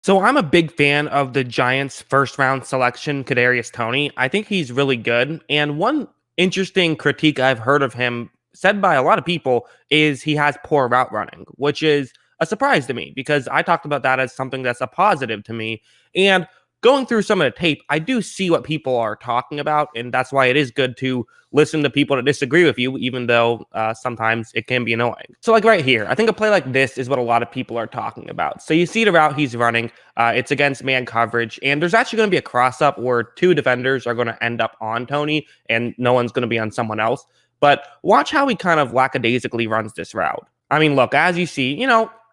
So I'm a big fan of the Giants' first round selection, Kadarius Toney. I think he's really good. And one interesting critique I've heard of him said by a lot of people is he has poor route running, which is a surprise to me because I talked about that as something that's a positive to me. And going through some of the tape, I do see what people are talking about. And that's why it is good to listen to people that disagree with you, even though sometimes it can be annoying. So, like right here, I think a play like this is what a lot of people are talking about. So, you see the route he's running, it's against man coverage, and there's actually going to be a cross up where two defenders are going to end up on Toney, and no one's going to be on someone else. But watch how he kind of lackadaisically runs this route. I mean, look, as you see,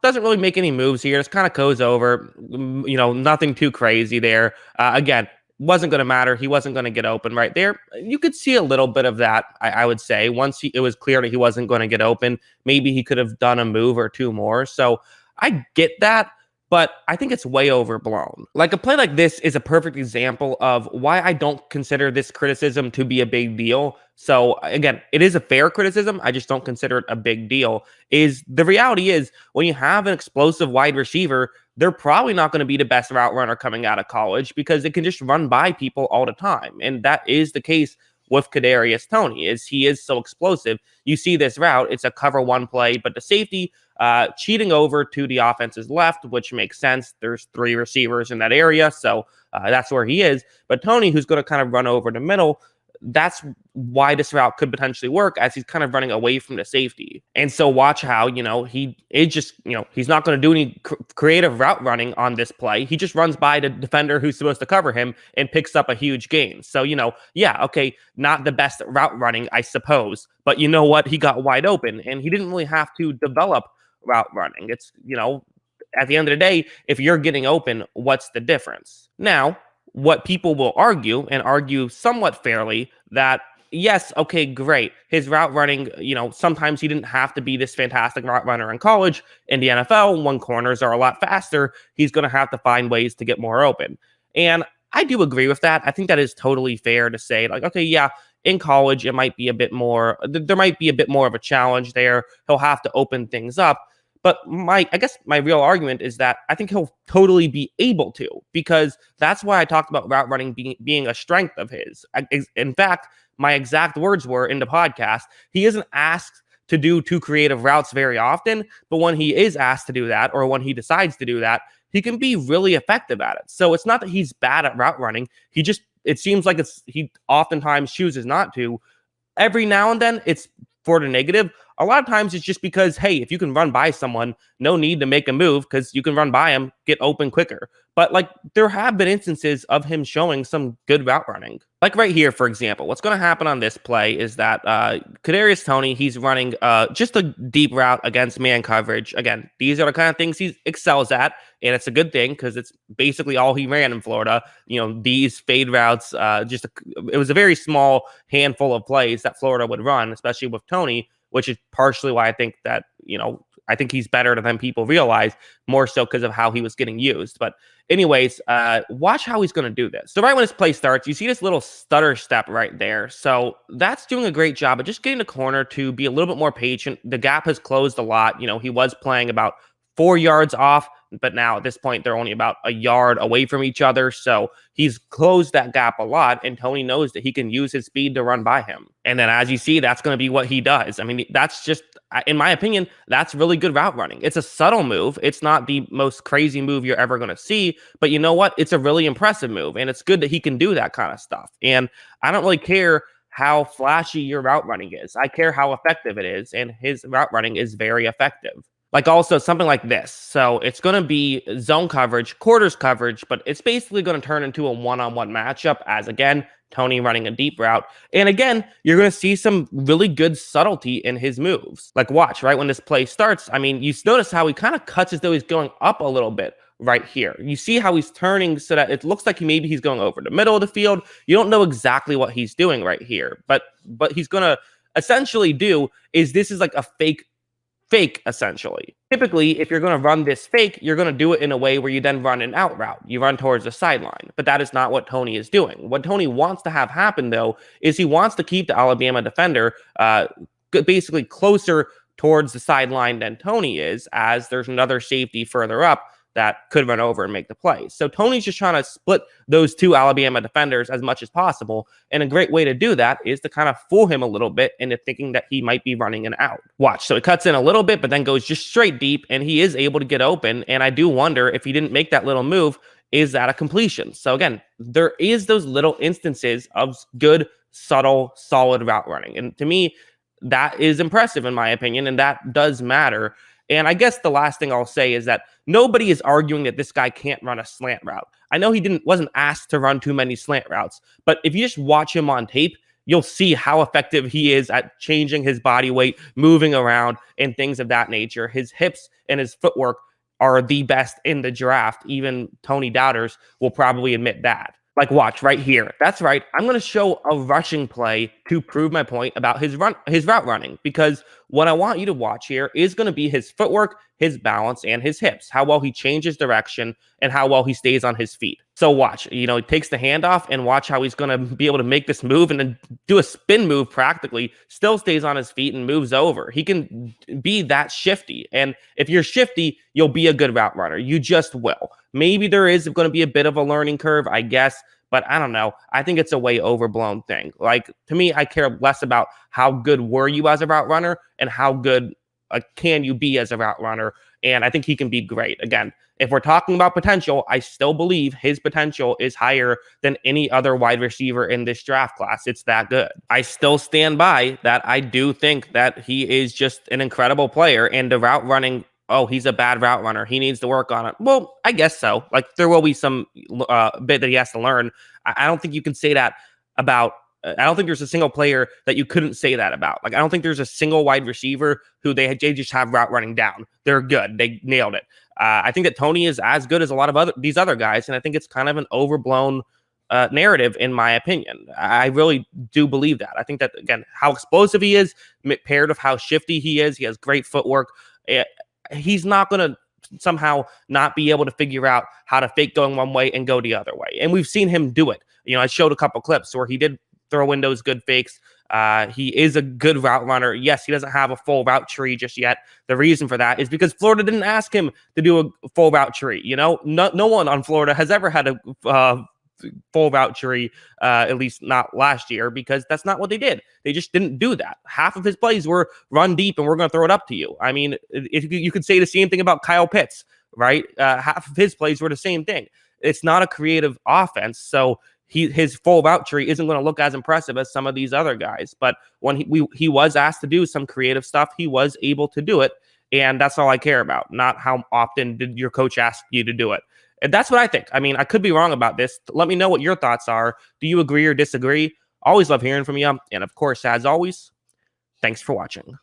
doesn't really make any moves here. Just kind of goes over, nothing too crazy there. Again, wasn't going to matter. He wasn't going to get open right there. You could see a little bit of that, I would say. Once it was clear that he wasn't going to get open, maybe he could have done a move or two more. So I get that, but I think it's way overblown. Like a play like this is a perfect example of why I don't consider this criticism to be a big deal. So again, it is a fair criticism. I just don't consider it a big deal. Is the reality is when you have an explosive wide receiver, they're probably not going to be the best route runner coming out of college because it can just run by people all the time. And that is the case with Kadarius Toney, is he is so explosive. You see this route, it's a cover one play, but the safety cheating over to the offense's left, which makes sense. There's three receivers in that area, so that's where he is. But Toney, who's going to kind of run over the middle, that's why this route could potentially work as he's kind of running away from the safety. And so watch how, he is just, he's not going to do any creative route running on this play. He just runs by the defender who's supposed to cover him and picks up a huge gain. So, yeah, okay, not the best route running, I suppose. But you know what? He got wide open and he didn't really have to develop route running. It's, at the end of the day, if you're getting open, what's the difference? Now, what people will argue and argue somewhat fairly that yes, okay, great. His route running, sometimes he didn't have to be this fantastic route runner in college. In the NFL, when corners are a lot faster, he's going to have to find ways to get more open. And I do agree with that. I think that is totally fair to say, like, okay, yeah, in college, it might be a bit more, there might be a bit more of a challenge there. He'll have to open things up. But I guess my real argument is that I think he'll totally be able to, because that's why I talked about route running being a strength of his. In fact, my exact words were in the podcast, he isn't asked to do two creative routes very often, but when he is asked to do that, or when he decides to do that, he can be really effective at it. So it's not that he's bad at route running. It seems like he oftentimes chooses not to. Every now and then it's for the negative. A lot of times it's just because, hey, if you can run by someone, no need to make a move because you can run by him, get open quicker. But like there have been instances of him showing some good route running. Like right here, for example, what's going to happen on this play is that Kadarius Toney, he's running just a deep route against man coverage. Again, these are the kind of things he excels at, and it's a good thing because it's basically all he ran in Florida. These fade routes, it was a very small handful of plays that Florida would run, especially with Toney, which is partially why I think that, I think he's better than people realize, more so because of how he was getting used. But anyways, watch how he's going to do this. So right when this play starts, you see this little stutter step right there. So that's doing a great job of just getting the corner to be a little bit more patient. The gap has closed a lot. He was playing about 4 yards off, but now at this point, they're only about a yard away from each other. So he's closed that gap a lot, and Toney knows that he can use his speed to run by him. And then as you see, that's going to be what he does. I mean, that's just, in my opinion, that's really good route running. It's a subtle move. It's not the most crazy move you're ever going to see, but you know what? It's a really impressive move, and it's good that he can do that kind of stuff. And I don't really care how flashy your route running is. I care how effective it is, and his route running is very effective. Like also something like this. So it's going to be zone coverage, quarters coverage, but it's basically going to turn into a one-on-one matchup as, again, Toney running a deep route. And again, you're going to see some really good subtlety in his moves. Like watch, right when this play starts, I mean, you notice how he kind of cuts as though he's going up a little bit right here. You see how he's turning so that it looks like maybe he's going over the middle of the field. You don't know exactly what he's doing right here, but he's going to essentially do is this is like a fake, essentially. Typically, if you're going to run this fake, you're going to do it in a way where you then run an out route. You run towards the sideline, but that is not what Toney is doing. What Toney wants to have happen, though, is he wants to keep the Alabama defender basically closer towards the sideline than Toney is, as there's another safety further up that could run over and make the play. So Toney's just trying to split those two Alabama defenders as much as possible. And a great way to do that is to kind of fool him a little bit into thinking that he might be running an out. Watch. So it cuts in a little bit, but then goes just straight deep, and he is able to get open. And I do wonder if he didn't make that little move, is that a completion? So again, there is those little instances of good, subtle, solid route running. And to me, that is impressive in my opinion, and that does matter. And I guess the last thing I'll say is that nobody is arguing that this guy can't run a slant route. I know he wasn't asked to run too many slant routes, but if you just watch him on tape, you'll see how effective he is at changing his body weight, moving around, and things of that nature. His hips and his footwork are the best in the draft. Even Toney doubters will probably admit that. Like, watch right here. That's right. I'm going to show a rushing play to prove my point about his route running, because what I want you to watch here is going to be his footwork, his balance, and his hips, how well he changes direction and how well he stays on his feet. So watch, he takes the handoff, and watch how he's going to be able to make this move and then do a spin move practically, still stays on his feet and moves over. He can be that shifty. And if you're shifty, you'll be a good route runner. You just will. Maybe there is going to be a bit of a learning curve, I guess, but I don't know. I think it's a way overblown thing. Like, to me, I care less about how good were you as a route runner and how good can you be as a route runner. And I think he can be great. Again, if we're talking about potential, I still believe his potential is higher than any other wide receiver in this draft class. It's that good. I still stand by that. I do think that he is just an incredible player, and the route running, oh, he's a bad route runner, he needs to work on it. Well, I guess so. Like, there will be some bit that he has to learn. I don't think you can say that about, I don't think there's a single player that you couldn't say that about. Like, I don't think there's a single wide receiver who they just have route running down. They're good. They nailed it. I think that Toney is as good as a lot of these other guys, and I think it's kind of an overblown narrative, in my opinion. I really do believe that. I think that, again, how explosive he is, paired with how shifty he is, he has great footwork. He's not going to somehow not be able to figure out how to fake going one way and go the other way. And we've seen him do it. I showed a couple clips where he did throw in those good fakes. He is a good route runner. Yes, he doesn't have a full route tree just yet. The reason for that is because Florida didn't ask him to do a full route tree. No one on Florida has ever had a full route tree, at least not last year, because that's not what they did. They just didn't do that. Half of his plays were run deep and we're going to throw it up to you. I mean, if you could say the same thing about Kyle Pitts, right? Half of his plays were the same thing. It's not a creative offense, so his full route tree isn't going to look as impressive as some of these other guys. But when he was asked to do some creative stuff, he was able to do it, and that's all I care about, not how often did your coach ask you to do it. And that's what I think. I mean, I could be wrong about this. Let me know what your thoughts are. Do you agree or disagree? Always love hearing from you. And of course, as always, thanks for watching.